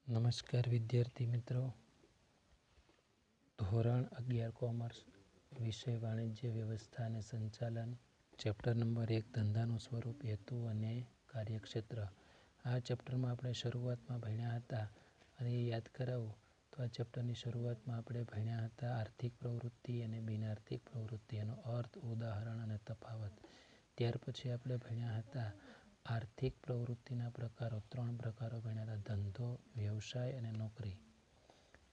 નમસ્કાર વિદ્યાર્થી મિત્રો, ધોરણ 11 કોમર્સ, વિષય વાણિજ્ય વ્યવસ્થા અને સંચાલન, ચેપ્ટર નંબર 1 ધંધાનું સ્વરૂપ, હેતુ અને કાર્યક્ષેત્ર. આ ચેપ્ટરમાં આપણે શરૂઆતમાં ભણ્યા હતા અને એ યાદ કરાવું તો આ ચેપ્ટરની શરૂઆતમાં આપણે ભણ્યા હતા આર્થિક પ્રવૃત્તિ અને બિનઆર્થિક પ્રવૃત્તિ, એનો અર્થ, ઉદાહરણ અને તફાવત. ત્યાર પછી આપણે ભણ્યા હતા આર્થિક પ્રવૃત્તિના પ્રકારો. 3 પ્રકારો ભણ્યા હતા: ધંધો, વ્યવસાય અને નોકરી.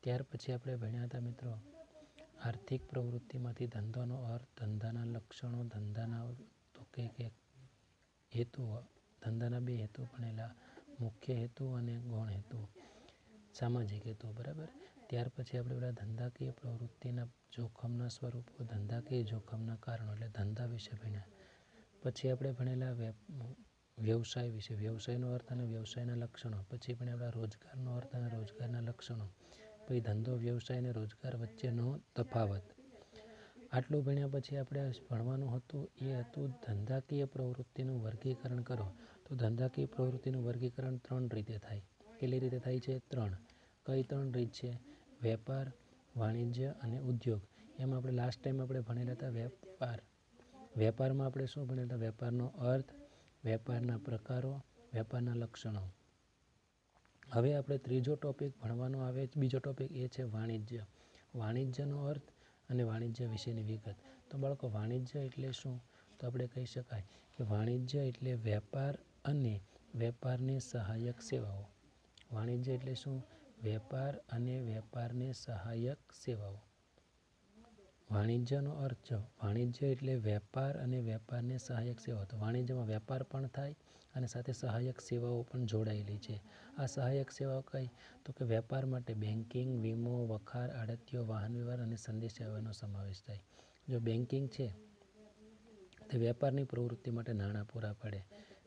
ત્યાર પછી આપણે ભણ્યા હતા મિત્રો આર્થિક પ્રવૃત્તિમાંથી ધંધોનો અર્થ, ધંધાના લક્ષણો, ધંધાના તો કે હેતુ, ધંધાના 2 હેતુ ભણેલા: મુખ્ય હેતુ અને ગૌણ હેતુ, સામાજિક હેતુ. બરાબર. ત્યાર પછી આપણે બધા ધંધાકીય પ્રવૃત્તિના જોખમના સ્વરૂપો, ધંધાકીય જોખમના કારણો એટલે ધંધા વિશે ભણ્યા. પછી આપણે ભણેલા વ્યવસાય વિશે, વ્યવસાયનો અર્થ અને વ્યવસાયના લક્ષણો. પછી પણ આપણા રોજગારનો અર્થ અને રોજગારના લક્ષણો. પછી ધંધો, વ્યવસાય અને રોજગાર વચ્ચેનો તફાવત. આટલું ભણ્યા પછી આપણે ભણવાનું હતું એ હતું ધંધાકીય પ્રવૃત્તિનું વર્ગીકરણ કરો. તો ધંધાકીય પ્રવૃત્તિનું વર્ગીકરણ 3 રીતે થાય. કેટલી રીતે થાય છે? 3. કઈ 3 રીત છે? વેપાર, વાણિજ્ય અને ઉદ્યોગ. એમાં આપણે લાસ્ટ ટાઈમ આપણે ભણેલા હતા વેપાર. વેપારમાં આપણે શું ભણેલા હતા? વેપારનો અર્થ, વેપારના પ્રકારો, વેપારના લક્ષણો. હવે આપણે ત્રીજો ટોપિક ભણવાનો આવે, બીજો ટોપિક એ છે વાણિજ્ય. વાણિજ્યનો અર્થ અને વાણિજ્ય વિશેની વિગત. તો બાળકો, વાણિજ્ય એટલે શું? તો આપણે કહી શકાય કે વાણિજ્ય એટલે વેપાર અને વેપારની સહાયક સેવાઓ. વાણિજ્ય એટલે શું? વેપાર અને વેપારને સહાયક સેવાઓ. વાણિજ્યનો અર્થ, વાણિજ્ય એટલે વેપાર અને વેપારને સહાયક સેવાઓ. તો વાણિજ્યમાં વેપાર પણ થાય અને સાથે સહાયક સેવાઓ પણ જોડાયેલી છે. આ સહાયક સેવાઓ કઈ? તો કે વેપાર માટે બેન્કિંગ, વીમો, વખાર, આડતિયો, વાહન વ્યવહાર અને સંદેશ વ્યવહારનો સમાવેશ થાય. જો બેન્કિંગ છે તે વેપારની પ્રવૃત્તિ માટે નાણાં પૂરા પાડે.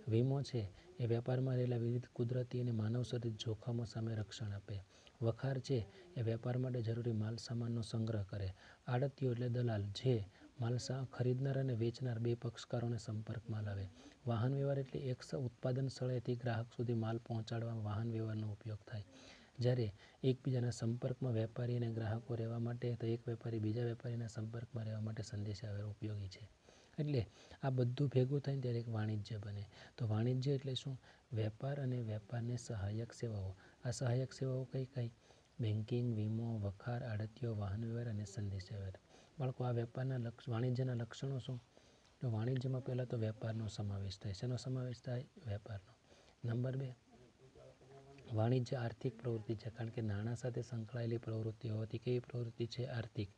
વીમો છે એ વેપારમાં રહેલા વિવિધ કુદરતી અને માનવસર્જિત જોખમો સામે રક્ષણ આપે. વખાર છે એ વેપાર માટે જરૂરી માલ સામાનનો સંગ્રહ કરે. આડતિયો એટલે દલાલ, જે માલ ખરીદનાર અને વેચનાર 2 પક્ષકારોને સંપર્કમાં લાવે. વાહન વ્યવહાર એટલે એક ઉત્પાદન સ્થળેથી ગ્રાહક સુધી માલ પહોંચાડવામાં વાહન વ્યવહારનો ઉપયોગ થાય. જ્યારે એકબીજાના સંપર્કમાં વેપારી અને ગ્રાહકો રહેવા માટે, તો એક વેપારી બીજા વેપારીના સંપર્કમાં રહેવા માટે સંદેશાવ્યવહાર ઉપયોગી છે. એટલે આ બધું ભેગું થઈને ત્યારે એક વાણિજ્ય બને. તો વાણિજ્ય એટલે શું? વેપાર અને વેપારને સહાયક સેવાઓ. આ સહાયક સેવાઓ કઈ કઈ? બેન્કિંગ, વીમો, વખાર, આડતિયો, વાહન વ્યવહાર અને સંદેશાવ્યવહાર. બાળકો, આ વેપારના વાણિજ્યના લક્ષણો શું? તો વાણિજ્યમાં પહેલાં તો વેપારનો સમાવેશ થાય. શેનો સમાવેશ થાય? વેપારનો. નંબર 2, વાણિજ્ય આર્થિક પ્રવૃત્તિ છે, કારણ કે નાણાં સાથે સંકળાયેલી પ્રવૃત્તિ હોવાથી કેવી પ્રવૃત્તિ છે? આર્થિક.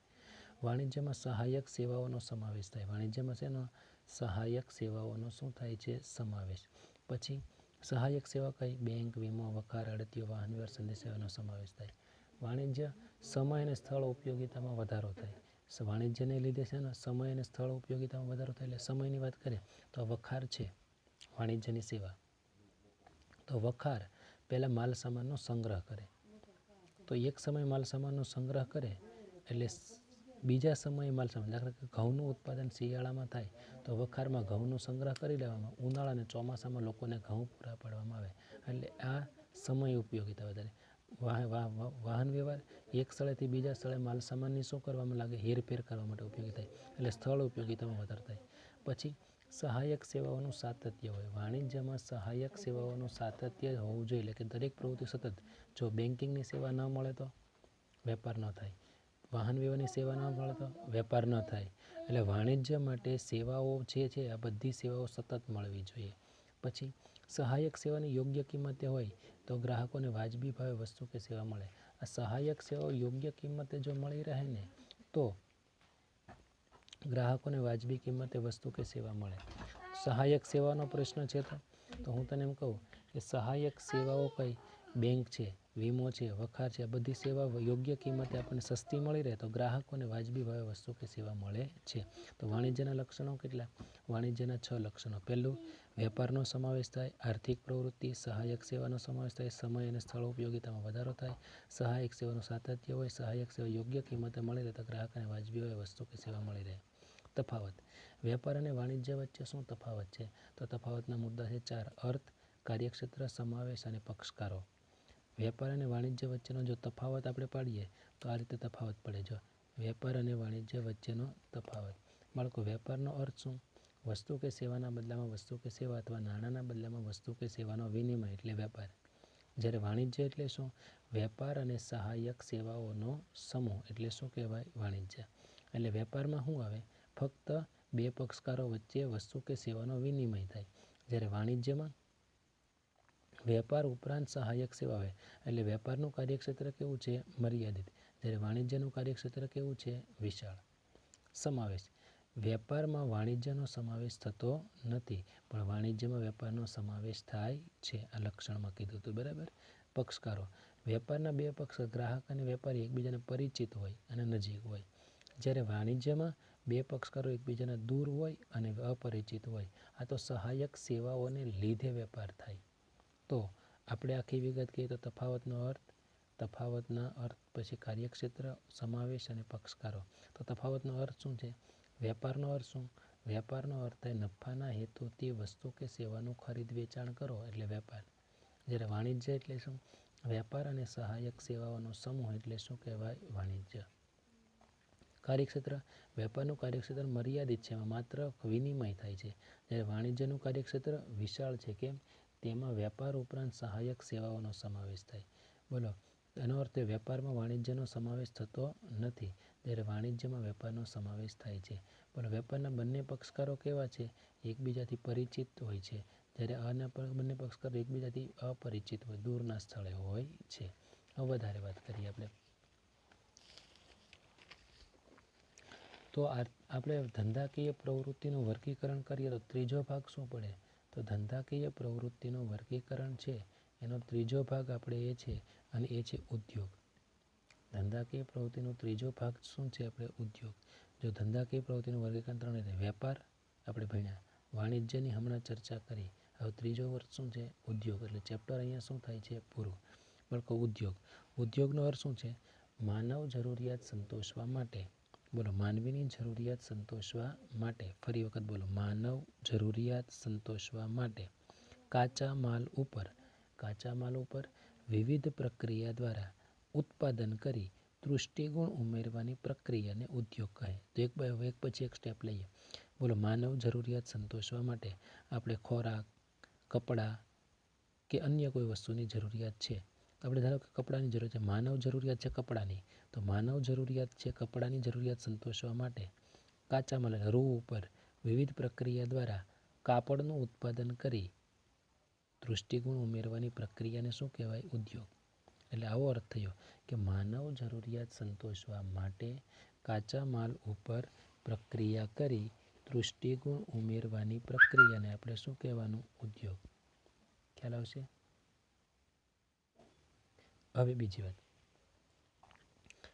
વાણિજ્યમાં સહાયક સેવાઓનો સમાવેશ થાય. વાણિજ્યમાં શેનો? સહાયક સેવાઓનો શું થાય છે? સમાવેશ. પછી સહાયક સેવા કઈ? બેંક, વીમો, વખાર, આડતિયો, વાહન વ્યવહાર, સંદેશાવ્યવહારનો સમાવેશ થાય. વાણિજ્ય સમય અને સ્થળ ઉપયોગિતામાં વધારો થાય. વાણિજ્યને લીધે છે ને સમય અને સ્થળ ઉપયોગિતામાં વધારો થાય. એટલે સમયની વાત કરીએ તો વખાર છે વાણિજ્યની સેવા. તો વખાર પહેલાં માલ સામાનનો સંગ્રહ કરે. તો એક સમય માલ સામાનનો સંગ્રહ કરે એટલે બીજા સમયે માલ સામાન, દાખલા કે ઘઉંનું ઉત્પાદન શિયાળામાં થાય તો વખારમાં ઘઉંનો સંગ્રહ કરી લેવામાં, ઉનાળા અને ચોમાસામાં લોકોને ઘઉં પૂરા પાડવામાં આવે. એટલે આ સમય ઉપયોગિતા વધારે. વાહન વ્યવહાર એક સ્થળેથી બીજા સ્થળે માલ સામાનની શું કરવામાં લાગે? હેરફેર કરવા માટે ઉપયોગી થાય. એટલે સ્થળ ઉપયોગિતામાં વધારો થાય. પછી સહાયક સેવાઓનું સાતત્ય હોય. વાણિજ્યમાં સહાયક સેવાઓનું સાતત્ય હોવું જોઈએ. એટલે કે દરેક પ્રવૃત્તિ સતત. જો બેન્કિંગની સેવા ન મળે તો વેપાર ન થાય. વાહન વ્યવહારની સેવા ન મળે તો વેપાર ન થાય. એટલે વાણિજ્ય માટે સેવાઓ જે છે આ બધી સેવાઓ સતત મળવી જોઈએ. પછી સહાયક સેવાની યોગ્ય કિંમતે હોય તો ગ્રાહકોને વાજબી ભાવે વસ્તુ કે સેવા મળે. આ સહાયક સેવાઓ યોગ્ય કિંમતે જો મળી રહે ને તો ગ્રાહકોને વાજબી કિંમતે વસ્તુ કે સેવા મળે. સહાયક સેવાનો પ્રશ્ન છે તો હું તને એમ કહું કે સહાયક સેવાઓ કઈ? બેંક છે, વીમો છે, વખાર છે. આ બધી સેવા યોગ્ય કિંમતે આપણને સસ્તી મળી રહે તો ગ્રાહકોને વાજબી ભાવે વસ્તુ કે સેવા મળે છે. તો વાણિજ્યના લક્ષણો કેટલા? વાણિજ્યના 6 લક્ષણો. પહેલું, વેપારનો સમાવેશ થાય. આર્થિક પ્રવૃત્તિ, સહાયક સેવાનો સમાવેશ થાય. સમય અને સ્થળ ઉપયોગિતામાં વધારો થાય. સહાયક સેવાનું સાતત્ય હોય. સહાયક સેવા યોગ્ય કિંમતે મળી રહે તો ગ્રાહકોને વાજબી ભાવે વસ્તુ કે સેવા મળી રહે. તફાવત. વેપાર અને વાણિજ્ય વચ્ચે શું તફાવત છે? તો તફાવતના મુદ્દા છે 4: અર્થ, કાર્યક્ષેત્ર, સમાવેશ અને પક્ષકારો. વેપાર અને વાણિજ્ય વચ્ચેનો જો તફાવત આપણે પાડીએ તો આ રીતે તફાવત પડે. જો વેપાર અને વાણિજ્ય વચ્ચેનો તફાવત. બાળકો, વેપારનો અર્થ શું? વસ્તુ કે સેવાના બદલામાં વસ્તુ કે સેવા અથવા નાણાંના બદલામાં વસ્તુ કે સેવાનો વિનિમય એટલે વેપાર. જ્યારે વાણિજ્ય એટલે શું? વેપાર અને સહાયક સેવાઓનો સમૂહ એટલે શું કહેવાય? વાણિજ્ય. એટલે વેપારમાં શું આવે? ફક્ત બે પક્ષકારો વચ્ચે વસ્તુ કે સેવાનો વિનિમય થાય. જ્યારે વાણિજ્યમાં વેપાર ઉપરાંત સહાયક સેવા હોય. એટલે વેપારનું કાર્યક્ષેત્ર કેવું છે? મર્યાદિત. જ્યારે વાણિજ્યનું કાર્યક્ષેત્ર કેવું છે? વિશાળ. સમાવેશ. વેપારમાં વાણિજ્યનો સમાવેશ થતો નથી, પણ વાણિજ્યમાં વેપારનો સમાવેશ થાય છે. આ લક્ષણમાં કીધું હતું, બરાબર. પક્ષકારો. વેપારના બે પક્ષ ગ્રાહક અને વેપારી એકબીજાને પરિચિત હોય અને નજીક હોય. જ્યારે વાણિજ્યમાં બે પક્ષકારો એકબીજાના દૂર હોય અને અપરિચિત હોય. આ તો સહાયક સેવાઓને લીધે વેપાર થાય. તો આપણે આખી વિગત કહીએ તો તફાવતના અર્થ પછી કાર્યક્ષેત્ર, સમાવેશ અને પક્ષકારો. તો તફાવતનો અર્થ શું છે? વેપારનો અર્થ શું? વેપારનો અર્થ થાય નફાના હેતુથી વસ્તુ કે સેવાનું ખરીદ વેચાણ કરો એટલે વેપાર. જ્યારે વાણિજ્ય એટલે શું? વેપાર અને સહાયક સેવાઓનો સમૂહ એટલે શું કહેવાય? વાણિજ્ય. કાર્યક્ષેત્ર. વેપારનું કાર્યક્ષેત્ર મર્યાદિત છે, એમાં માત્ર વિનિમય થાય છે. જ્યારે વાણિજ્યનું કાર્યક્ષેત્ર વિશાળ છે. કેમ? તેમાં વેપાર ઉપરાંત સહાયક સેવાઓનો સમાવેશ થાય. બોલો, એનો અર્થ વેપારમાં વાણિજ્યનો સમાવેશ થતો નથી, જ્યારે વાણિજ્યમાં વેપારનો સમાવેશ થાય છે. બોલો, વેપારના બંને પક્ષકારો કેવા છે? એકબીજાથી પરિચિત હોય છે, જ્યારે આના બંને પક્ષકારો એકબીજાથી અપરિચિત હોય, દૂરના સ્થળે હોય છે. હવે વધારે વાત કરીએ આપણે. તો આપણે ધંધાકીય પ્રવૃત્તિનું વર્ગીકરણ કરીએ તો ત્રીજો ભાગ શું પડે? તો ધંધાકીય પ્રવૃત્તિનું વર્ગીકરણ છે એનો ત્રીજો ભાગ આપણે એ છે, અને એ છે ઉદ્યોગ. ધંધાકીય પ્રવૃત્તિનો ત્રીજો ભાગ શું છે? આપણે ઉદ્યોગ. જો ધંધાકીય પ્રવૃત્તિનું વર્ગીકરણ ત્રણ રીતે. વેપાર આપણે ભણ્યા, વાણિજ્યની હમણાં ચર્ચા કરી. હવે ત્રીજો વર્ગ શું છે? ઉદ્યોગ. એટલે ચેપ્ટર અહીંયા શું થાય છે? પૂરું. બરાબર. ઉદ્યોગ. ઉદ્યોગનો અર્થ શું છે? માનવ જરૂરિયાત સંતોષવા માટે. બોલો, માનવીની જરૂરિયાત સંતોષવા માટે. ફરી વખત બોલો, માનવ જરૂરિયાત સંતોષવા માટે કાચા માલ ઉપર વિવિધ પ્રક્રિયા દ્વારા ઉત્પાદન કરી તૃષ્ટિગુણ ઉમેરવાની પ્રક્રિયાને ઉદ્યોગ કહે. તો એક પછી એક સ્ટેપ લઈએ. બોલો, માનવ જરૂરિયાત સંતોષવા માટે આપણે ખોરાક, કપડાં કે અન્ય કોઈ વસ્તુની જરૂરિયાત છે. આપણે ધારો કે કપડાની જરૂર છે, માનવ જરૂરિયાત છે કપડાની, તો માનવ જરૂરિયાત છે કપડાની જરૂરિયાત સંતોષવા માટે કાચા માલ રૂ ઉપર વિવિધ પ્રક્રિયા દ્વારા કાપડનું ઉત્પાદન કરી તૃષ્ટિગુણ ઉમેરવાની પ્રક્રિયાને શું કહેવાય? ઉદ્યોગ. એટલે આવો અર્થ થયો કે માનવ જરૂરિયાત સંતોષવા માટે કાચા માલ ઉપર પ્રક્રિયા કરી તૃષ્ટિગુણ ઉમેરવાની પ્રક્રિયાને આપણે શું કહેવાનું? ઉદ્યોગ. ખ્યાલ આવશે? હવે બીજી વાત,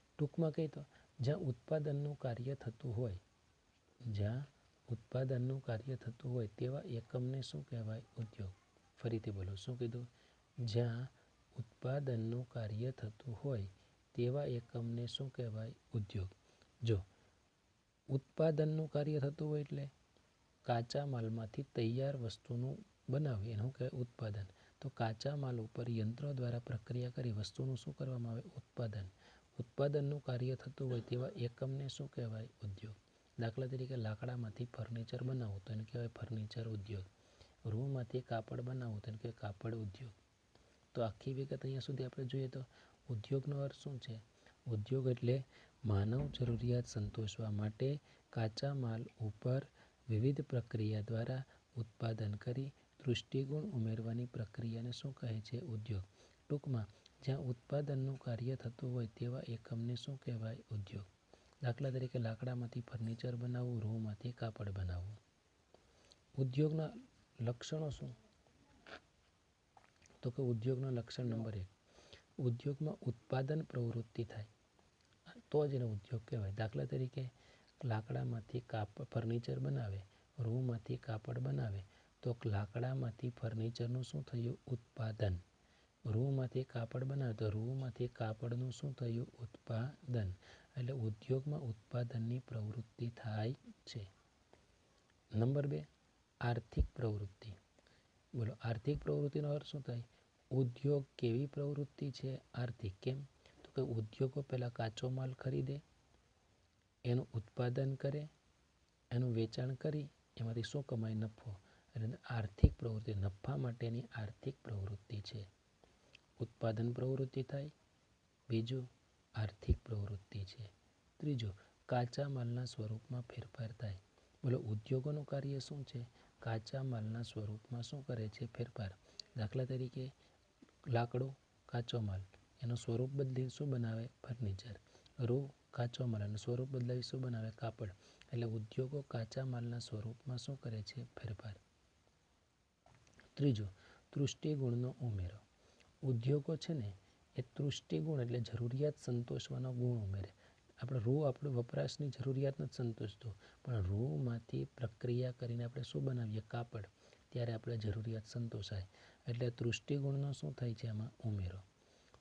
ટૂંકમાં કહી તો જ્યાં ઉત્પાદનનું કાર્ય થતું હોય તેવા એકમને શું કહેવાય? ઉદ્યોગ. ફરીથી બોલો, શું કીધું? જ્યાં ઉત્પાદનનું કાર્ય થતું હોય તેવા એકમને શું કહેવાય? ઉદ્યોગ. જો ઉત્પાદનનું કાર્ય થતું હોય એટલે કાચા માલમાંથી તૈયાર વસ્તુનું બનાવવું એનું કહેવાય ઉત્પાદન. તો કાચા માલ ઉપર યંત્રો દ્વારા પ્રક્રિયા કરી વસ્તુનું શું કરવામાં આવે? ઉત્પાદન. ઉત્પાદનનું કાર્ય થતું હોય તેવા એકમને શું કહેવાય? ઉદ્યોગ. દાખલા તરીકે લાકડામાંથી ફર્નિચર બનાવવું તો એને કહેવાય ફર્નિચર ઉદ્યોગ. રૂમાંથી કાપડ બનાવવું તો એને કહેવાય કાપડ ઉદ્યોગ. તો આખી વિગત અહીંયા સુધી આપણે જોઈએ તો ઉદ્યોગનો અર્થ શું છે? ઉદ્યોગ એટલે માનવ જરૂરિયાત સંતોષવા માટે કાચા માલ ઉપર વિવિધ પ્રક્રિયા દ્વારા ઉત્પાદન કરી તૃષ્ટિગુણ ઉમેરવાની પ્રક્રિયાને શું કહે છે? ઉદ્યોગ. ટૂંકમાં જ્યાં ઉત્પાદનનું કાર્ય થતું હોય તેવા એકમને શું કહેવાય? ઉદ્યોગ. દાખલા તરીકે લાકડામાંથી ફર્નિચર બનાવવું, રૂમાંથી કાપડ બનાવવું. ઉદ્યોગના લક્ષણો શું? તો કે ઉદ્યોગના લક્ષણ નંબર 1, ઉદ્યોગમાં ઉત્પાદન પ્રવૃત્તિ થાય તો જ એને ઉદ્યોગ કહેવાય. દાખલા તરીકે લાકડામાંથી ફર્નિચર બનાવે, રૂમાંથી કાપડ બનાવે, તો લાકડામાંથી ફર્નિચરનું શું થયું? ઉત્પાદન. રૂમાંથી કાપડ બનાવે તો રૂમાંથી કાપડનું શું થયું? ઉત્પાદન. એટલે ઉદ્યોગમાં ઉત્પાદનની પ્રવૃત્તિ થાય છે. નંબર 2, આર્થિક પ્રવૃત્તિ. બોલો, આર્થિક પ્રવૃત્તિનો અર્થ શું થાય? ઉદ્યોગ કેવી પ્રવૃત્તિ છે? આર્થિક. કેમ? તો કે ઉદ્યોગો પહેલાં કાચો માલ ખરીદે, એનું ઉત્પાદન કરે, એનું વેચાણ કરી એમાંથી શું કમાય? નફો. એટલે આર્થિક પ્રવૃત્તિ નફા માટેની આર્થિક પ્રવૃત્તિ છે. ઉત્પાદન પ્રવૃત્તિ થાય. બીજું આર્થિક પ્રવૃત્તિ છે. ત્રીજું કાચા માલના સ્વરૂપમાં ફેરફાર થાય. બોલો ઉદ્યોગોનું કાર્ય શું છે? કાચા માલના સ્વરૂપમાં શું કરે છે? ફેરફાર. દાખલા તરીકે લાકડું કાચો માલ, એનું સ્વરૂપ બદલી શું બનાવે? ફર્નિચર. રૂ કાચો માલ, એનું સ્વરૂપ બદલાવી શું બનાવે? કાપડ. એટલે ઉદ્યોગો કાચા માલના સ્વરૂપમાં શું કરે છે? ફેરફાર. ત્રીજું તૃષ્ટિગુણનો ઉમેરો. ઉદ્યોગો છે ને એ તૃષ્ટિગુણ એટલે જરૂરિયાત સંતોષવાનો ગુણ ઉમેરે. આપણે આપણે વપરાશની જરૂરિયાત નથી સંતોષતું, પણ રૂમાંથી પ્રક્રિયા કરીને આપણે શું બનાવીએ? કાપડ. ત્યારે આપણે જરૂરિયાત સંતોષાય. એટલે તૃષ્ટિગુણનો શું થાય છે? આમાં ઉમેરો.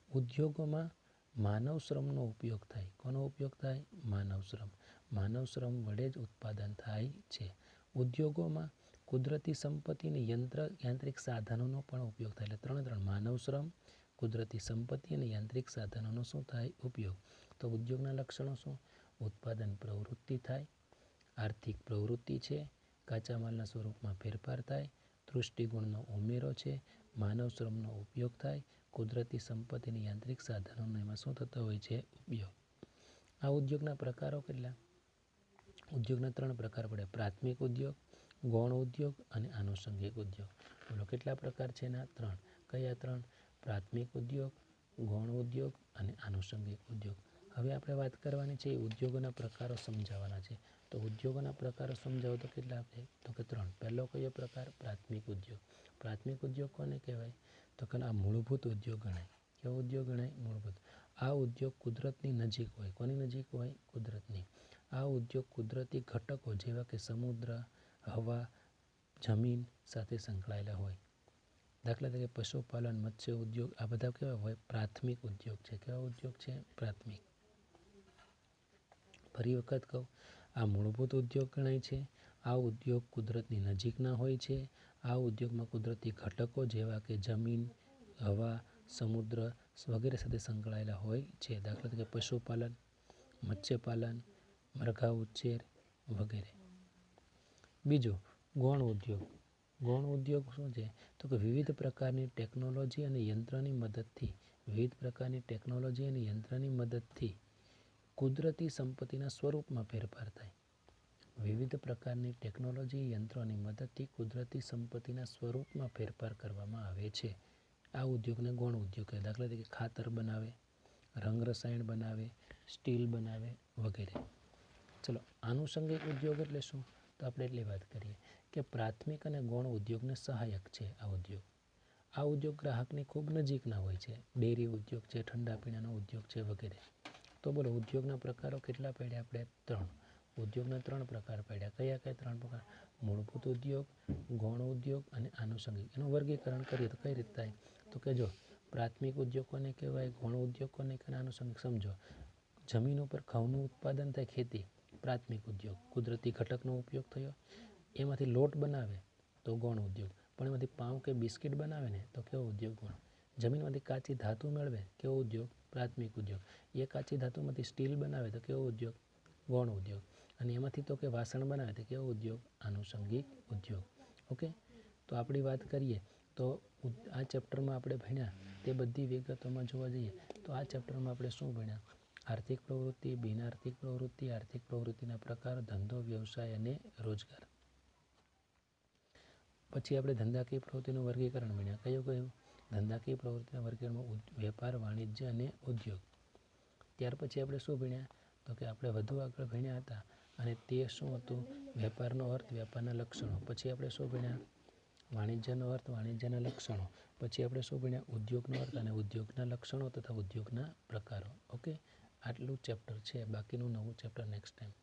ઉદ્યોગોમાં માનવ શ્રમનો ઉપયોગ થાય. કોનો ઉપયોગ થાય? માનવ શ્રમ. માનવ શ્રમ વડે જ ઉત્પાદન થાય છે. ઉદ્યોગોમાં કુદરતી સંપત્તિ અને યાંત્રિક સાધનોનો પણ ઉપયોગ થાય. એટલે ત્રણ માનવ શ્રમ, કુદરતી સંપત્તિ અને યાંત્રિક સાધનોનો શું થાય? ઉપયોગ. તો ઉદ્યોગના લક્ષણો શું? ઉત્પાદન પ્રવૃત્તિ થાય, આર્થિક પ્રવૃત્તિ છે, કાચા માલના સ્વરૂપમાં ફેરફાર થાય, તૃષ્ટિગુણનો ઉમેરો છે, માનવ શ્રમનો ઉપયોગ થાય, કુદરતી સંપત્તિ અને યાંત્રિક સાધનોનો એમાં શું થતો હોય છે? ઉપયોગ. આ ઉદ્યોગના પ્રકારો કેટલા? ઉદ્યોગના 3 પ્રકાર પડે. પ્રાથમિક ઉદ્યોગ, ગૌણ ઉદ્યોગ અને આનુષંગિક ઉદ્યોગ. બોલો કેટલા પ્રકાર છે એના? 3. કયા 3? પ્રાથમિક ઉદ્યોગ, ગૌણ ઉદ્યોગ અને આનુષંગિક ઉદ્યોગ. હવે આપણે વાત કરવાની છે ઉદ્યોગોના પ્રકારો સમજાવવાના છે. તો ઉદ્યોગોના પ્રકારો સમજાવો તો કેટલા આપણે? તો કે 3. પહેલો કયો પ્રકાર? પ્રાથમિક ઉદ્યોગ. પ્રાથમિક ઉદ્યોગ કોને કહેવાય? તો કે આ મૂળભૂત ઉદ્યોગ ગણાય. કેવો ઉદ્યોગ ગણાય? મૂળભૂત. આ ઉદ્યોગ કુદરતની નજીક હોય. કોની નજીક હોય? કુદરતની. આ ઉદ્યોગ કુદરતી ઘટકો જેવા કે સમુદ્ર, હવા, જમીન સાથે સંકળાયેલા હોય. દાખલા તરીકે પશુપાલન, મત્સ્ય ઉદ્યોગ આ બધા કેવા હોય? પ્રાથમિક ઉદ્યોગ છે. કેવા ઉદ્યોગ છે? પ્રાથમિક. ફરી વખત કહું, આ મૂળભૂત ઉદ્યોગ ગણાય છે. આ ઉદ્યોગ કુદરતની નજીકના હોય છે. આ ઉદ્યોગમાં કુદરતી ઘટકો જેવા કે જમીન, હવા, સમુદ્ર વગેરે સાથે સંકળાયેલા હોય છે. દાખલા તરીકે પશુપાલન, મત્સ્યપાલન, મરઘા ઉછેર વગેરે. બીજું ગૌણ ઉદ્યોગ. ગૌણ ઉદ્યોગ શું છે? તો કે વિવિધ પ્રકારની ટેકનોલોજી અને યંત્રની મદદથી કુદરતી સંપત્તિના સ્વરૂપમાં ફેરફાર થાય. વિવિધ પ્રકારની ટેકનોલોજી, યંત્રોની મદદથી કુદરતી સંપત્તિના સ્વરૂપમાં ફેરફાર કરવામાં આવે છે. આ ઉદ્યોગને ગૌણ ઉદ્યોગ કહે. દાખલા તરીકે ખાતર બનાવે, રંગ રસાયણ બનાવે, સ્ટીલ બનાવે વગેરે. ચલો આનુષંગિક ઉદ્યોગ એટલે શું? તો આપણે એટલી વાત કરીએ કે પ્રાથમિક અને ગૌણ ઉદ્યોગને સહાયક છે આ ઉદ્યોગ. આ ઉદ્યોગ ગ્રાહકની ખૂબ નજીકના હોય છે. ડેરી ઉદ્યોગ છે, ઠંડા પીણાનો ઉદ્યોગ છે વગેરે. તો બોલો ઉદ્યોગના પ્રકારો કેટલા પડ્યા આપણે? 3. ઉદ્યોગના 3 પ્રકાર પડ્યા. કયા 3 પ્રકાર? મૂળભૂત ઉદ્યોગ, ગૌણ ઉદ્યોગ અને આનુષંગિક. એનું વર્ગીકરણ કરીએ તો કઈ રીતે થાય? તો કે જો પ્રાથમિક ઉદ્યોગ કોને કહેવાય? ગૌણ ઉદ્યોગ કોને કહેવાય? આનુષંગિક. સમજો જમીન ઉપર ઘઉંનું ઉત્પાદન થાય, ખેતી, પ્રાથમિક ઉદ્યોગ. કુદરતી ઘટકનો ઉપયોગ થયો, એમાંથી લોટ બનાવે તો ગૌણ ઉદ્યોગ. પણ એમાંથી પાઉં કે બિસ્કિટ બનાવે ને તો કેવો ઉદ્યોગ? ગૌણ. જમીનમાંથી કાચી ધાતુ મેળવે, કેવો ઉદ્યોગ? પ્રાથમિક ઉદ્યોગ. એ કાચી ધાતુમાંથી સ્ટીલ બનાવે તો કેવો ઉદ્યોગ? ગૌણ ઉદ્યોગ. અને એમાંથી તો કે વાસણ બનાવે તો કેવો ઉદ્યોગ? આનુષંગિક ઉદ્યોગ. ઓકે. તો આપણી વાત કરીએ તો આ ચેપ્ટરમાં આપણે ભણ્યા તે બધી વિગતોમાં જોવા જઈએ તો આ ચેપ્ટરમાં આપણે શું ભણ્યા? આર્થિક પ્રવૃત્તિ, બિનઆર્થિક પ્રવૃત્તિ, આર્થિક પ્રવૃત્તિના પ્રકાર, ધંધો, વ્યવસાય અને રોજગાર. પછી આપણે ધંધાકીય પ્રવૃત્તિનું વર્ગીકરણ ભણ્યા. કયું? ધંધાકીય પ્રવૃત્તિના વર્ગીકરણમાં વેપાર, વાણિજ્ય અને ઉદ્યોગ. ત્યાર પછી આપણે શું ભણ્યા? તો કે આપણે વધુ આગળ ભણ્યા હતા અને તે શું હતું? વેપારનો અર્થ, વેપારના લક્ષણો. પછી આપણે શું ભણ્યા? વાણિજ્યનો અર્થ, વાણિજ્યના લક્ષણો. પછી આપણે શું ભણ્યા? ઉદ્યોગનો અર્થ અને ઉદ્યોગના લક્ષણો તથા ઉદ્યોગના પ્રકારો. ઓકે. આટલું ચેપ્ટર છે. બાકીનું નવું ચેપ્ટર નેક્સ્ટ ટાઈમ.